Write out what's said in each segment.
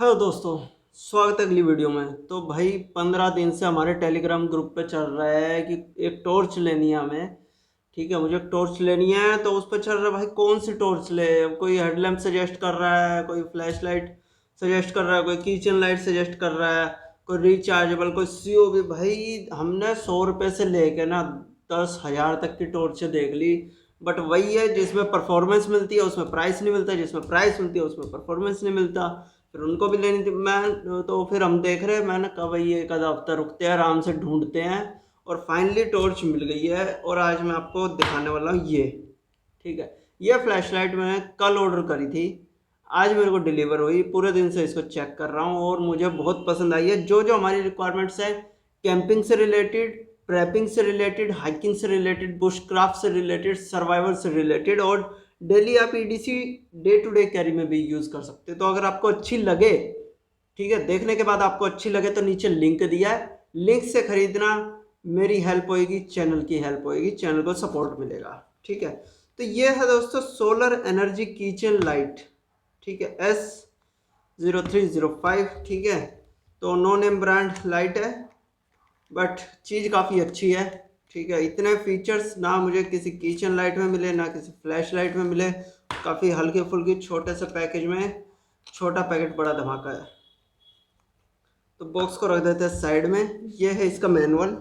Hello दोस्तों, स्वागत है अगली वीडियो में। तो भाई 15 दिन से हमारे टेलीग्राम ग्रुप पे चल रहा है कि एक टॉर्च लेनी है हमें। ठीक है, मुझे एक टॉर्च लेनी है तो उस पर चल रहा है भाई कौन सी टॉर्च ले। कोई हेडलैम्प सजेस्ट कर रहा है, कोई फ्लैश लाइट सजेस्ट कर रहा है, कोई किचन लाइट सजेस्ट कर रहा है, कोई रिचार्जेबल, कोई सीओबी। भाई हमने 100 रुपये से लेके ना 10,000 तक की टॉर्च देख ली, बट वही है जिसमें परफॉर्मेंस मिलती है उसमें प्राइस नहीं मिलता, जिसमें प्राइस मिलती है उसमें परफॉर्मेंस नहीं मिलता। फिर उनको भी लेनी थी मैं तो फिर हम देख रहे हैं, मैंने कहा भाई एक आधा हफ्ता रुकते हैं, आराम से ढूंढते हैं। और फाइनली टॉर्च मिल गई है और आज मैं आपको दिखाने वाला हूँ ये। ठीक है, ये फ्लैश लाइट मैंने कल ऑर्डर करी थी, आज मेरे को डिलीवर हुई। पूरे दिन से इसको चेक कर रहा हूँ और मुझे बहुत पसंद आई है। जो जो हमारी रिक्वायरमेंट्स है, कैंपिंग से रिलेटेड, प्रेपिंग से रिलेटेड, हाइकिंग से रिलेटेड, बुश क्राफ्ट से रिलेटेड, सर्वाइवल से रिलेटेड, और डेली आप EDC day to day carry में भी यूज़ कर सकते हो। तो अगर आपको अच्छी लगे, ठीक है, देखने के बाद आपको अच्छी लगे तो नीचे लिंक दिया है, लिंक से खरीदना। मेरी हेल्प होएगी, चैनल की हेल्प होएगी, चैनल को सपोर्ट मिलेगा। ठीक है, तो ये है दोस्तों सोलर एनर्जी किचन लाइट। ठीक है, S0305। ठीक है, तो नो नेम ब्रांड लाइट है, बट चीज़ काफ़ी अच्छी है। ठीक है, इतने फीचर्स ना मुझे किसी किचन लाइट में मिले ना किसी फ्लैश लाइट में मिले। काफ़ी हल्की फुल्की छोटे से पैकेज में, छोटा पैकेट बड़ा धमाका है। तो बॉक्स को रख देते हैं साइड में। ये है इसका मैनुअल।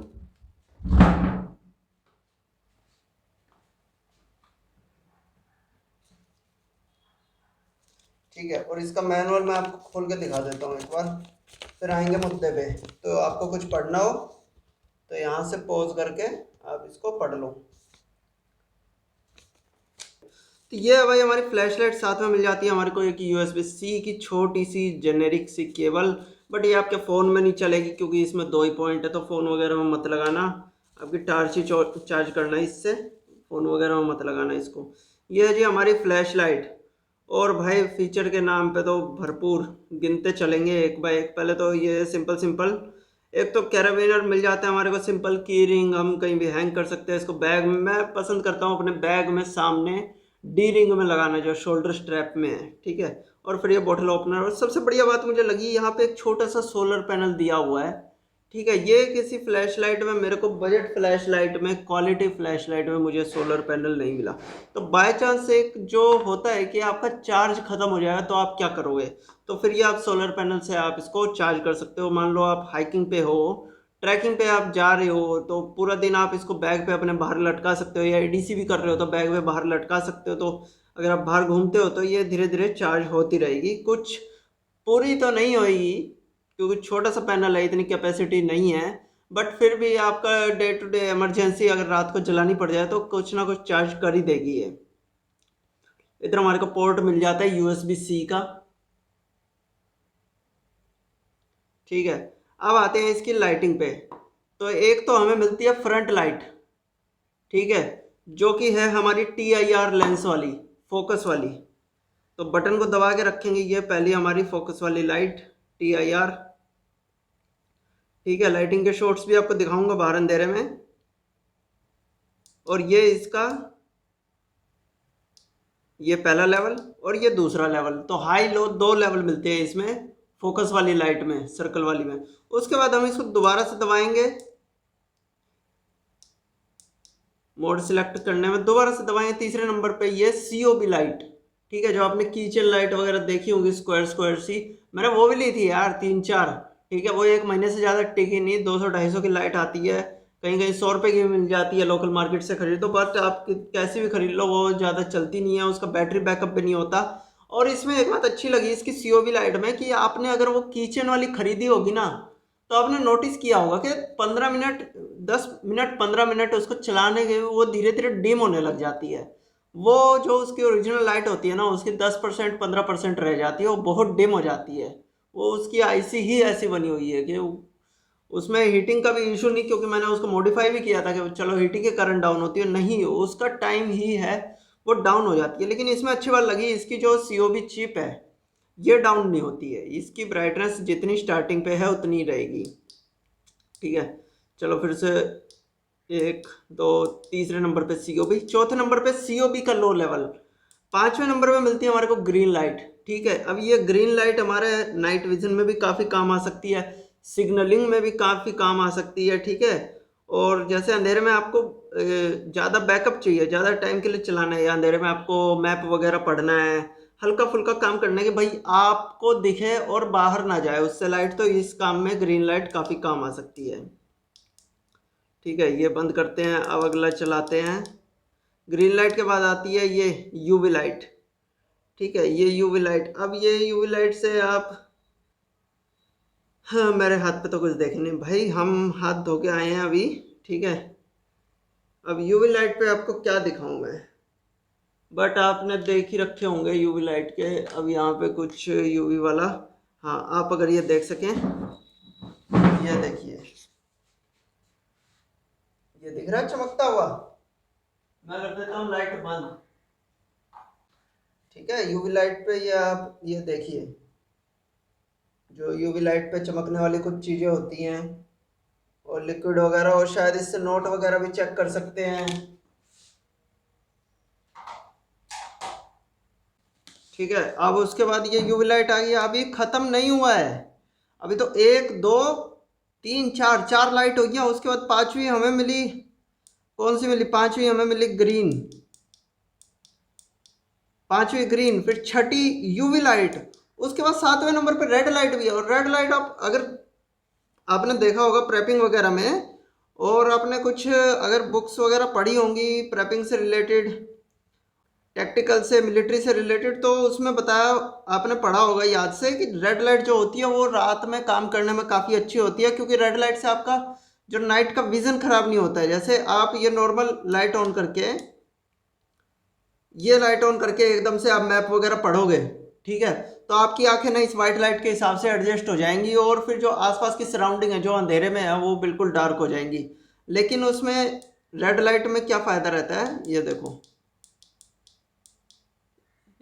ठीक है, और इसका मैनुअल मैं आपको खोल के दिखा देता हूँ एक बार, फिर आएंगे मुद्दे पे। तो आपको कुछ पढ़ना हो तो यहाँ से पॉज करके आप इसको पढ़ लो। तो ये है भाई हमारी फ्लैश लाइट, साथ में मिल जाती है हमारे को एक USB-C की छोटी सी जेनेरिक सी केबल। बट ये आपके फ़ोन में नहीं चलेगी क्योंकि इसमें 2 ही पॉइंट है, तो फ़ोन वगैरह में मत लगाना। आपकी टार्च ही चार्ज करना है इससे, फ़ोन वगैरह में मत लगाना इसको। ये है जी हमारी फ्लैश लाइट। और भाई फीचर के नाम पे तो भरपूर गिनते चलेंगे एक बाय एक। पहले तो ये सिंपल सिंपल, एक तो कैराबिनर मिल जाता है हमारे को, सिंपल की रिंग, हम कहीं भी हैंग कर सकते हैं इसको। बैग में मैं पसंद करता हूँ अपने बैग में सामने डी रिंग में लगाना, जो शोल्डर स्ट्रैप में है। ठीक है, और फिर ये बोतल ओपनर। और सबसे बढ़िया बात मुझे लगी, यहाँ पे एक छोटा सा सोलर पैनल दिया हुआ है। ठीक है, ये किसी फ्लैश लाइट में, मेरे को बजट फ्लैश लाइट में, क्वालिटी फ्लैश लाइट में मुझे सोलर पैनल नहीं मिला। तो बाय चांस एक जो होता है कि आपका चार्ज खत्म हो जाएगा तो आप क्या करोगे, तो फिर ये आप सोलर पैनल से आप इसको चार्ज कर सकते हो। मान लो आप हाइकिंग पे हो, ट्रैकिंग पे आप जा रहे हो, तो पूरा दिन आप इसको बैग पे अपने बाहर लटका सकते हो, या एडीसी भी कर रहे हो तो बैग में बाहर लटका सकते हो। तो अगर आप बाहर घूमते हो तो ये धीरे धीरे चार्ज होती रहेगी। कुछ पूरी तो नहीं होगी क्योंकि छोटा सा पैनल है, इतनी कैपेसिटी नहीं है, बट फिर भी आपका डे टू डे इमरजेंसी अगर रात को जलानी पड़ जाए तो कुछ ना कुछ चार्ज कर ही देगी ये। इधर हमारे को पोर्ट मिल जाता है USB-C का। ठीक है, अब आते हैं इसकी लाइटिंग पे। तो एक तो हमें मिलती है फ्रंट लाइट, ठीक है, जो कि है हमारी TIR लेंस वाली, फोकस वाली। तो बटन को दबा के रखेंगे, ये पहली हमारी फोकस वाली लाइट TIR। ठीक है, लाइटिंग के शॉट्स भी आपको दिखाऊंगा बाहर अंधेरे में। और ये इसका, ये पहला लेवल और ये दूसरा लेवल। तो हाई लो दो लेवल मिलते हैं इसमें, फोकस वाली लाइट में, सर्कल वाली में। उसके बाद हम इसको दोबारा से दबाएंगे, मोड सिलेक्ट करने में दोबारा से दबाएं। तीसरे नंबर पे ये COB लाइट। ठीक है, जो आपने किचन लाइट वगैरह देखी होंगी स्क्वायर स्क्वायर सी, मैंने वो भी ली थी यार 3-4। ठीक है, वो 1 महीने से ज़्यादा टिकी नहीं। 200-250 की लाइट आती है, कहीं कहीं 100 रुपये की भी मिल जाती है लोकल मार्केट से खरीदो, बट आप कैसे भी खरीद लो वो ज़्यादा चलती नहीं है, उसका बैटरी बैकअप भी नहीं होता। और इसमें एक बात अच्छी लगी इसकी COB लाइट में, कि आपने अगर वो किचन वाली खरीदी होगी ना, तो आपने नोटिस किया होगा कि 15 मिनट, 10 मिनट, 15 मिनट उसको चलाने के वो धीरे धीरे डिम होने लग जाती है। वो जो उसकी ओरिजिनल लाइट होती है ना, उसकी 10% 15% रह जाती है, वो बहुत डिम हो जाती है। वो उसकी आईसी ही ऐसी बनी हुई है कि उसमें हीटिंग का भी इशू नहीं, क्योंकि मैंने उसको मॉडिफाई भी किया था कि चलो हीटिंग के कारण डाउन होती है, नहीं, उसका टाइम ही है वो डाउन हो जाती है। लेकिन इसमें अच्छी बात लगी, इसकी जो COB चिप है ये डाउन नहीं होती है, इसकी ब्राइटनेस जितनी स्टार्टिंग पे है उतनी रहेगी। ठीक है, चलो फिर से 1 2 तीसरे नंबर पे COB, चौथे नंबर पे COB का लो लेवल। 5वें नंबर पे मिलती है हमारे को ग्रीन लाइट। ठीक है। अब ये ग्रीन लाइट हमारे नाइट विजन में भी काफ़ी काम आ सकती है, सिग्नलिंग में भी काफ़ी काम आ सकती है, ठीक है। और जैसे अंधेरे में आपको ज़्यादा बैकअप चाहिए, ज़्यादा टाइम के लिए चलाना है, या अंधेरे में आपको मैप वगैरह पढ़ना है, हल्का फुल्का काम करना है कि भाई आपको दिखे और बाहर ना जाए उससे लाइट, तो इस काम में ग्रीन लाइट काफ़ी काम आ सकती है। ठीक है, ये बंद करते हैं। अब अगला चलाते हैं। ग्रीन लाइट के बाद आती है ये यूवी लाइट। ठीक है, ये यूवी लाइट, अब ये यूवी लाइट से आप, हाँ मेरे हाथ पे तो कुछ देखे नहीं भाई, हम हाथ धो के आए हैं अभी। ठीक है, अब यूवी लाइट पे आपको क्या दिखाऊं मैं, बट आपने देख ही रखे होंगे यूवी लाइट के। अब यहाँ पे कुछ यूवी वाला, हाँ आप अगर ये देख सकें, ये देखिए, ये दिख रहा है चमकता हुआ। मैं कर देता हूँ लाइट बंद। ठीक है, यूवी लाइट पे ये आप ये देखिए, जो यूवी लाइट पे चमकने वाली कुछ चीज़ें होती हैं और लिक्विड वगैरह, और शायद इससे नोट वगैरह भी चेक कर सकते हैं। ठीक है, अब उसके बाद ये यूवी लाइट आ गई। अभी ख़त्म नहीं हुआ है, अभी तो एक दो तीन चार, चार लाइट हो गया। उसके बाद पांचवी हमें मिली, कौन सी मिली, पांचवी हमें मिली ग्रीन, पांचवी ग्रीन, फिर छठी यूवी लाइट, उसके बाद सातवें नंबर पर रेड लाइट भी है। और रेड लाइट आप अगर आपने देखा होगा प्रेपिंग वगैरह में, और आपने कुछ अगर बुक्स वगैरह पढ़ी होंगी प्रेपिंग से रिलेटेड, टैक्टिकल से, मिलिट्री से रिलेटेड, तो उसमें बताया, आपने पढ़ा होगा याद से, कि रेड लाइट जो होती है वो रात में काम करने में काफ़ी अच्छी होती है, क्योंकि रेड लाइट से आपका जो नाइट का विज़न ख़राब नहीं होता है। जैसे आप ये नॉर्मल लाइट ऑन करके, ये लाइट ऑन करके एकदम से आप मैप वगैरह पढ़ोगे, ठीक है, तो आपकी आंखें ना इस वाइट लाइट के हिसाब से एडजस्ट हो जाएंगी, और फिर जो आसपास की सराउंडिंग है जो अंधेरे में है वो बिल्कुल डार्क हो जाएंगी। लेकिन उसमें रेड लाइट में क्या फ़ायदा रहता है, ये देखो,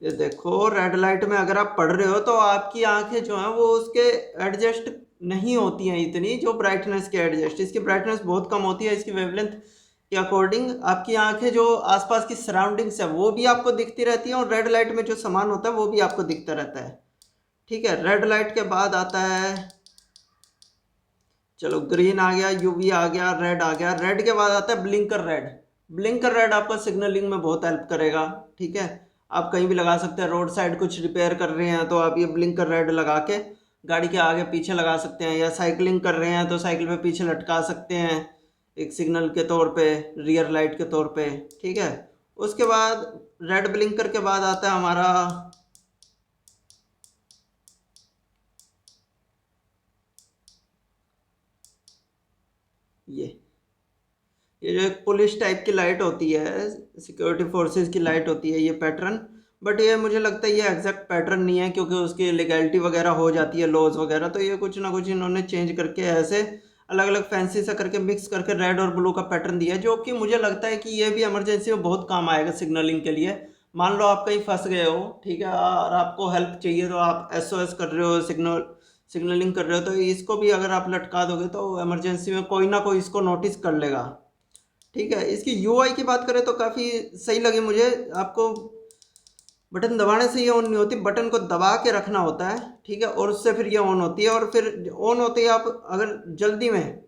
ये देखो रेड लाइट में अगर आप पढ़ रहे हो तो आपकी आंखें जो हैं वो उसके एडजस्ट नहीं होती हैं इतनी, जो ब्राइटनेस के एडजस्ट, इसकी ब्राइटनेस बहुत कम होती है, इसकी वेवलेंथ के अकॉर्डिंग आपकी आंखें जो आसपास की सराउंडिंग्स है वो भी आपको दिखती रहती हैं, और रेड लाइट में जो सामान होता है वो भी आपको दिखता रहता है। ठीक है, रेड लाइट के बाद आता है, चलो ग्रीन आ गया, यूवी आ गया, रेड आ गया, रेड के बाद आता है ब्लिंकर रेड। ब्लिंकर रेड आपका सिग्नलिंग में बहुत हेल्प करेगा। ठीक है, आप कहीं भी लगा सकते हैं, रोड साइड कुछ रिपेयर कर रहे हैं तो आप ये ब्लिंकर रेड लगा के गाड़ी के आगे पीछे लगा सकते हैं, या साइकिलिंग कर रहे हैं तो साइकिल पे पीछे लटका सकते हैं एक सिग्नल के तौर पे, रियर लाइट के तौर पे। ठीक है, उसके बाद रेड ब्लिंकर के बाद आता है हमारा ये जो एक पुलिस टाइप की लाइट होती है, सिक्योरिटी फोर्सेस की लाइट होती है ये पैटर्न, बट ये मुझे लगता है ये एग्जैक्ट पैटर्न नहीं है, क्योंकि उसकी लीगैलिटी वगैरह हो जाती है, लॉज वगैरह, तो ये कुछ ना कुछ इन्होंने चेंज करके ऐसे अलग अलग फैंसी सा करके मिक्स करके रेड और ब्लू का पैटर्न दिया है, जो कि मुझे लगता है कि ये भी इमरजेंसी में बहुत काम आएगा सिग्नलिंग के लिए। मान लो आप कहीं फंस गए हो, ठीक है, और आपको हेल्प चाहिए, तो आप SOS कर रहे हो, सिग्नलिंग कर रहे हो, तो इसको भी अगर आप लटका दोगे तो इमरजेंसी में कोई ना कोई इसको नोटिस कर लेगा। ठीक है, इसकी UI की बात करें तो काफ़ी सही लगी मुझे। आपको बटन दबाने से ये ऑन नहीं होती, बटन को दबा के रखना होता है, ठीक है, और उससे फिर ये ऑन होती है, और फिर ऑन होते ही आप अगर जल्दी में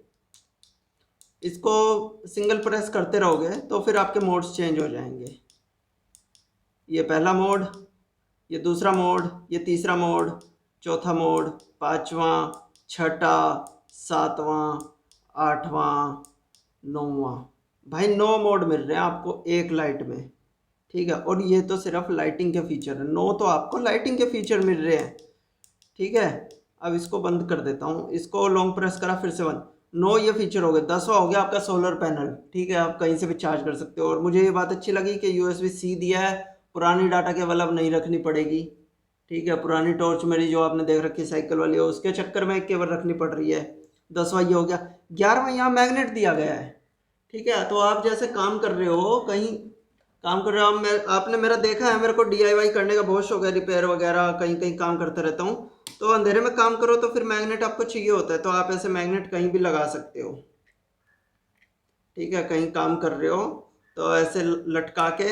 इसको सिंगल प्रेस करते रहोगे तो फिर आपके मोड्स चेंज हो जाएंगे। ये पहला मोड, ये दूसरा मोड, ये तीसरा मोड, चौथा मोड, पाँचवा, छठा, सातवां, आठवां, नौवां, भाई 9 मोड मिल रहे हैं आपको एक लाइट में। ठीक है, और ये तो सिर्फ लाइटिंग के फीचर है, 9 तो आपको लाइटिंग के फीचर मिल रहे हैं। ठीक है, अब इसको बंद कर देता हूँ, इसको लॉन्ग प्रेस करा फिर से बंद। 9 ये फीचर हो गए। 10वां हो गया आपका सोलर पैनल। ठीक है, आप कहीं से भी चार्ज कर सकते हो, और मुझे ये बात अच्छी लगी कि USB-C दिया है, पुरानी डाटा केबल अब नहीं रखनी पड़ेगी। ठीक है, पुरानी टॉर्च मेरी जो आपने देख रखी है साइकिल वाली है, उसके चक्कर में केबल रखनी पड़ रही है। 10वां ये हो गया। 11वां यहाँ मैग्नेट दिया गया है। ठीक है, तो आप जैसे काम कर रहे हो, कहीं काम कर रहे हो, मैं आपने मेरा देखा है, मेरे को DIY करने का बहुत शौक है, रिपेयर वगैरह कहीं कहीं काम करता रहता हूँ, तो अंधेरे में काम करो तो फिर मैग्नेट आपको चाहिए होता है, तो आप ऐसे मैग्नेट कहीं भी लगा सकते हो। ठीक है, कहीं काम कर रहे हो तो ऐसे लटका के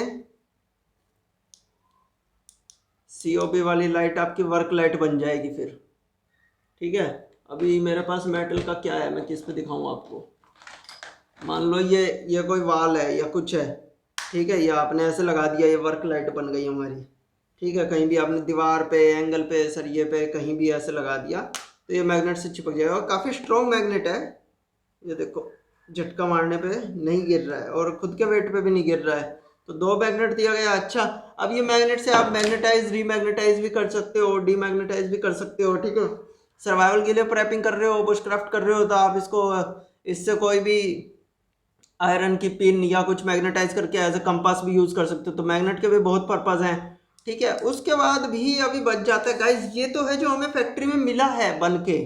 COB वाली लाइट आपकी वर्क लाइट बन जाएगी फिर। ठीक है, अभी मेरे पास मेटल का क्या है, मैं किस पे दिखाऊं आपको। मान लो ये कोई वाल है या कुछ है, ठीक है, ये आपने ऐसे लगा दिया, ये वर्क लाइट बन गई हमारी। ठीक है, कहीं भी आपने दीवार पे, एंगल पे, सरिये पे, कहीं भी ऐसे लगा दिया तो ये मैग्नेट से चिपक जाएगा। और काफ़ी स्ट्रॉन्ग मैग्नेट है, ये देखो, झटका मारने पे नहीं गिर रहा है और खुद के वेट पे भी नहीं गिर रहा है। तो दो मैग्नेट दिया गया। अच्छा, अब ये मैग्नेट से आप मैग्नेटाइज, रीमैग्नेटाइज भी कर सकते हो, डीमैग्नेटाइज भी कर सकते हो। ठीक है, सर्वाइवल के लिए प्रैपिंग कर रहे हो, बुशक्राफ्ट कर रहे हो, तो आप इसको, इससे कोई भी आयरन की पिन या कुछ मैग्नेटाइज करके एज ए कंपास भी यूज़ कर सकते हो। तो मैग्नेट के भी बहुत पर्पज़ हैं। ठीक है, उसके बाद भी अभी बच जाता है गाइज, ये तो है जो हमें फैक्ट्री में मिला है बन के।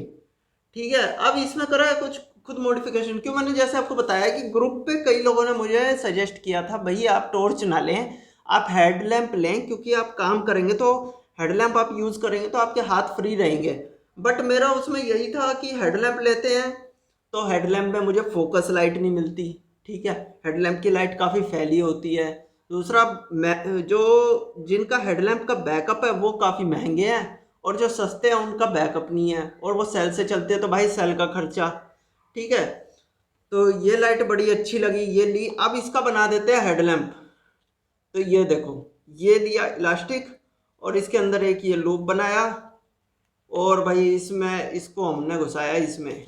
ठीक है, अब इसमें करा है कुछ खुद मॉडिफिकेशन। क्यों, मैंने जैसे आपको बताया कि ग्रुप पे कई लोगों ने मुझे सजेस्ट किया था, भाई आप टॉर्च ना लें, आप हेडलैम्प लें, क्योंकि आप काम करेंगे तो हेडलैम्प आप यूज़ करेंगे तो आपके हाथ फ्री रहेंगे। बट मेरा उसमें यही था कि हेडलैम्प लेते हैं तो हेडलैम्प में मुझे फोकस लाइट नहीं मिलती। ठीक है, हेडलैम्प की लाइट काफ़ी फैली होती है। दूसरा, जो जिनका हेडलैम्प का बैकअप है वो काफ़ी महंगे हैं, और जो सस्ते हैं उनका बैकअप नहीं है, और वो सेल से चलते हैं तो भाई सेल का खर्चा। ठीक है, तो ये लाइट बड़ी अच्छी लगी, ये ली। अब इसका बना देते हैं हेडलैम्प। तो ये देखो, ये लिया इलास्टिक और इसके अंदर एक ये लूप बनाया, और भाई इसमें इसको हमने घुसाया इसमें,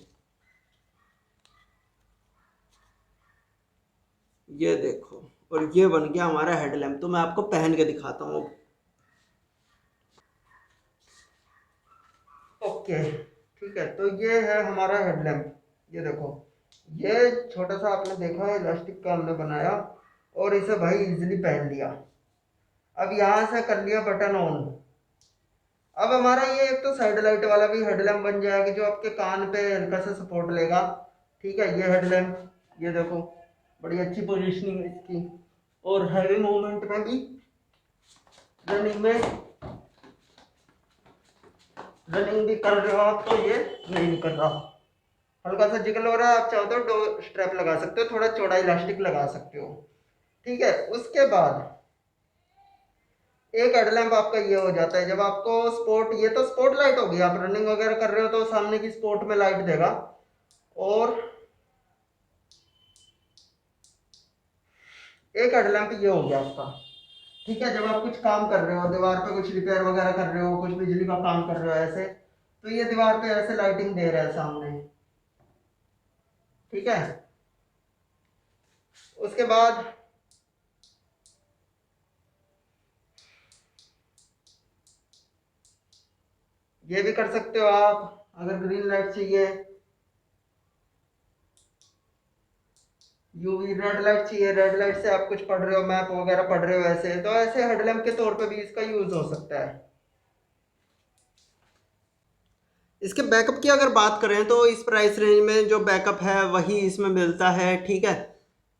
ये देखो, और ये बन गया हमारा हेडलैम्प। तो मैं आपको पहन के दिखाता हूँ। ओके, ठीक है, तो ये है हमारा हेडलैम्प। ये देखो, ये छोटा सा आपने देखा है इलास्टिक का हमने बनाया, और इसे भाई इजीली पहन लिया। अब यहाँ से कर लिया बटन ऑन। अब हमारा ये एक तो साइड लाइट वाला भी हेडलैम्प बन जाएगा जो आपके कान पे हल्का सा सपोर्ट लेगा। ठीक है, ये हेडलैम्प, ये देखो, बड़ी अच्छी पोजीशनिंग है इसकी, और हैवी मूवमेंट में भी, रनिंग में, रनिंग भी कर रहे हो आप तो ये नहीं निकल रहा, हल्का सा जिगल हो रहा है। आप चाहो तो दो स्ट्रैप लगा सकते हो, थोड़ा चौड़ा इलास्टिक लगा सकते हो। ठीक है, उसके बाद एक हेडलैम्प आपका ये हो जाता है। जब आपको स्पोर्ट, ये तो स्पोर्ट लाइट होगी, आप रनिंग वगैरह कर रहे हो तो सामने की स्पोर्ट में लाइट देगा। और एक हेडलैम्प ये हो गया आपका। ठीक है, जब आप कुछ काम कर रहे हो, दीवार पे कुछ रिपेयर वगैरह कर रहे हो, कुछ बिजली का काम कर रहे हो ऐसे, तो ये दीवार पे ऐसे लाइटिंग दे रहा है सामने। ठीक है, उसके बाद ये भी कर सकते हो आप, अगर ग्रीन लाइट चाहिए, यूवी रेड लाइट चाहिए, रेड लाइट से आप कुछ पढ़ रहे हो, मैप वगैरह पढ़ रहे हो ऐसे, तो ऐसे हेडलैम्प के तौर पे भी इसका यूज हो सकता है। इसके बैकअप की अगर बात करें तो इस प्राइस रेंज में जो बैकअप है वही इसमें मिलता है। ठीक है,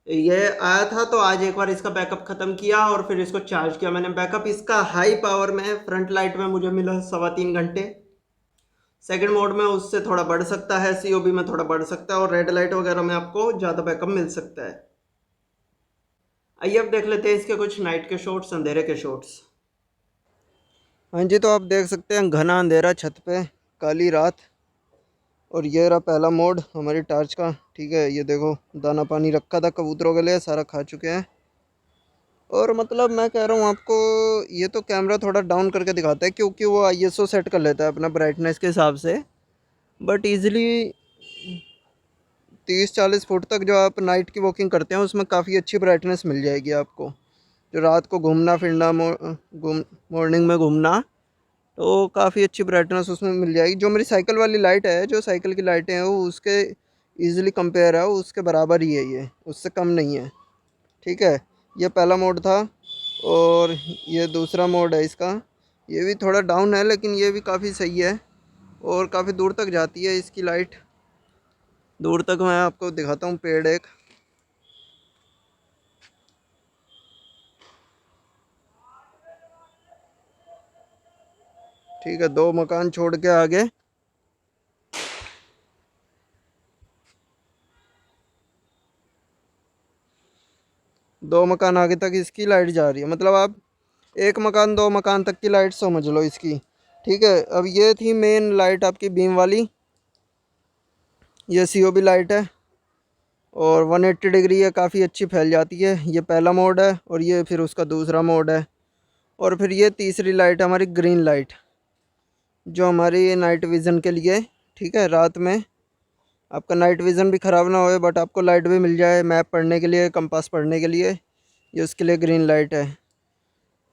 ये आया था तो आज एक बार इसका बैकअप ख़त्म किया और फिर इसको चार्ज किया मैंने। बैकअप इसका हाई पावर में, फ्रंट लाइट में मुझे मिला 3.25 घंटे। सेकंड मोड में उससे थोड़ा बढ़ सकता है, COB में थोड़ा बढ़ सकता है, और रेड लाइट वगैरह में आपको ज़्यादा बैकअप मिल सकता है। आइए अब देख लेते हैं इसके कुछ नाइट के शॉट्स, अंधेरे के शॉट्स। हाँ जी, तो आप देख सकते हैं घना अंधेरा, छत पे काली रात, और ये रहा पहला मोड हमारी टार्च का। ठीक है, ये देखो, दाना पानी रखा था कबूतरों के लिए, सारा खा चुके हैं। और मतलब मैं कह रहा हूँ आपको, ये तो कैमरा थोड़ा डाउन करके दिखाता है क्योंकि वो ISO सेट कर लेता है अपना ब्राइटनेस के हिसाब से। बट ईज़िली 30-40 फुट तक जो आप नाइट की वॉकिंग करते हैं उसमें काफ़ी अच्छी ब्राइटनेस मिल जाएगी आपको। जो रात को घूमना फिरना, मॉर्निंग में घूमना, तो काफ़ी अच्छी ब्राइटनेस उसमें मिल जाएगी। जो मेरी साइकिल वाली लाइट है, जो साइकिल की लाइटें हैं, वो उसके ईज़िली कंपेयर है, वो उसके बराबर ही है, ये उससे कम नहीं है। ठीक है, ये पहला मोड था, और ये दूसरा मोड है इसका। ये भी थोड़ा डाउन है लेकिन ये भी काफ़ी सही है, और काफ़ी दूर तक जाती है इसकी लाइट। दूर तक मैं आपको दिखाता हूँ, पेड़ एक, ठीक है, 2 मकान छोड़ के आगे, 2 मकान आगे तक इसकी लाइट जा रही है। मतलब आप एक मकान 2 मकान तक की लाइट समझ लो इसकी। ठीक है, अब ये थी मेन लाइट आपकी बीम वाली, ये COB लाइट है और 180 डिग्री है, काफ़ी अच्छी फैल जाती है। ये पहला मोड है और ये फिर उसका दूसरा मोड है। और फिर ये तीसरी लाइट हमारी ग्रीन लाइट, जो हमारी नाइट विज़न के लिए। ठीक है, रात में आपका नाइट विज़न भी ख़राब ना होए बट आपको लाइट भी मिल जाए मैप पढ़ने के लिए, कंपास पढ़ने के लिए, ये उसके लिए ग्रीन लाइट है।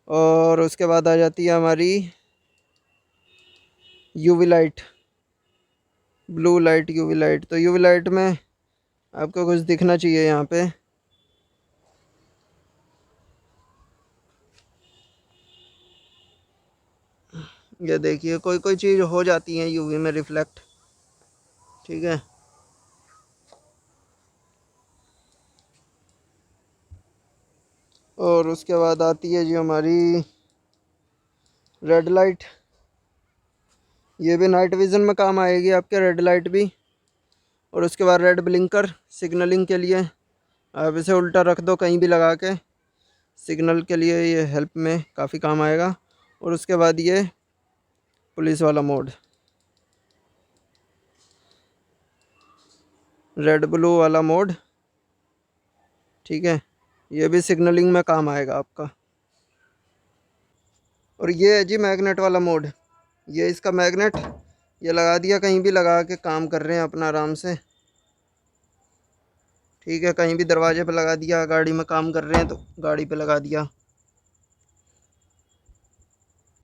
और उसके बाद आ जाती है हमारी UV light, blue light, UV light. तो UV लाइट में आपको कुछ दिखना चाहिए यहाँ पे। ये देखिए कोई कोई चीज़ हो जाती है UV में रिफ्लेक्ट। ठीक है, और उसके बाद आती है जी हमारी रेड लाइट। ये भी नाइट विज़न में काम आएगी आपके, रेड लाइट भी। और उसके बाद रेड ब्लिंकर, सिग्नलिंग के लिए। आप इसे उल्टा रख दो कहीं भी लगा के, सिग्नल के लिए ये हेल्प में काफ़ी काम आएगा। और उसके बाद ये पुलिस वाला मोड, रेड ब्लू वाला मोड। ठीक है, ये भी सिग्नलिंग में काम आएगा आपका। और ये है जी मैग्नेट वाला मोड, ये इसका मैग्नेट, ये लगा दिया, कहीं भी लगा के काम कर रहे हैं अपना आराम से। ठीक है, कहीं भी दरवाजे पे लगा दिया, गाड़ी में काम कर रहे हैं तो गाड़ी पे लगा दिया।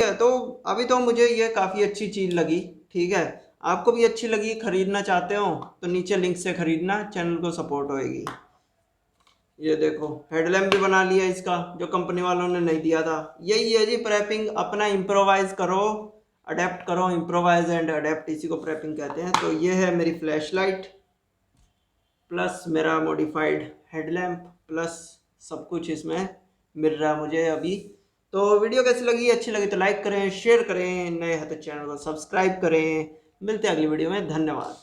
ठीक है, तो अभी तो मुझे ये काफ़ी अच्छी चीज़ लगी। ठीक है, आपको भी अच्छी लगी, खरीदना चाहते हो तो नीचे लिंक से खरीदना, चैनल को सपोर्ट होएगी। ये देखो हेडलैम्प भी बना लिया इसका, जो कंपनी वालों ने नहीं दिया था। यही है जी प्रेपिंग, अपना इम्प्रोवाइज करो, अडेप्ट करो। इम्प्रोवाइज एंड अडेप्ट, इसी को प्रेपिंग कहते हैं। तो ये है मेरी फ्लैश लाइट प्लस मेरा मॉडिफाइड हेडलैम्प प्लस सब कुछ इसमें मिल रहा है मुझे अभी। तो वीडियो कैसी लगी, अच्छी लगी तो लाइक करें, शेयर करें, नए हैं तो चैनल को सब्सक्राइब करें। मिलते हैं अगली वीडियो में, धन्यवाद।